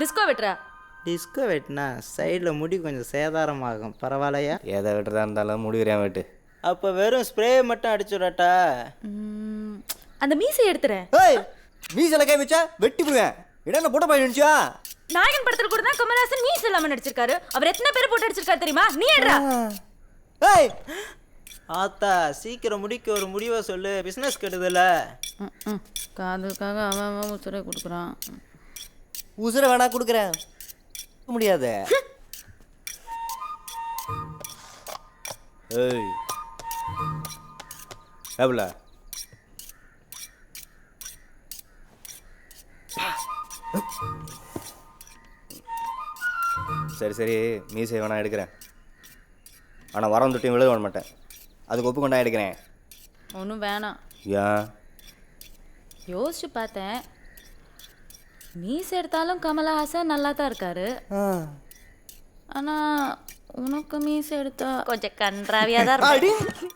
Disco வெட்டுறா? Disco வெட்டினா சைடில் முடி கொஞ்சம் சேதாரமாகும், பரவாயில்லையா? எதை வெட்டுறதா இருந்தாலும் முடிகிறேன் வெட்டு. அப்போ வெறும் ஸ்ப்ரே மட்டும் அடிச்சுடட்டா? அந்த மீசை எடுத்துறேன். ஏய், மீசல கை வச்சா வெட்டி போடுவேன். என்ன போட்ட பையன் நினைச்சா? நாயகன் படத்துல கூட தான் கமல்ஹாசன் மீசை இல்லாம நடிச்சிருக்காரு. அவர் எத்தனை பேர் போட்டு அடிச்சிருக்காரு தெரியுமா? நீ எடுறா. ஏய், ஆத்தா சீக்கிரம் முடிக்க ஒரு முடிவை சொல்லு, பிஸ்னஸ் கெடுதல. காதுக்காக அவன் உசுரை கொடுக்குறான். உசுர வேணா கொடுக்குறேன். முடியாது. ஏய், எவ்வளோ? சரி சரி, மீசை வேணா எடுக்கிறேன். ஆனால் வரம் தொட்டியும் விழுத விட மாட்டேன். அதுக்கு ஒப்பு கொண்டா எடுக்கிறேன். ஒன்றும் வேணாம். ஏன்? யோசிச்சு பார்த்தேன், மீசை எடுத்தாலும் கமலஹாசன் நல்லா தான் இருக்காரு. ஆனால் உனக்கு மீசை எடுத்தா கொஞ்சம் கன்றாவியாக தான் இருக்கும்.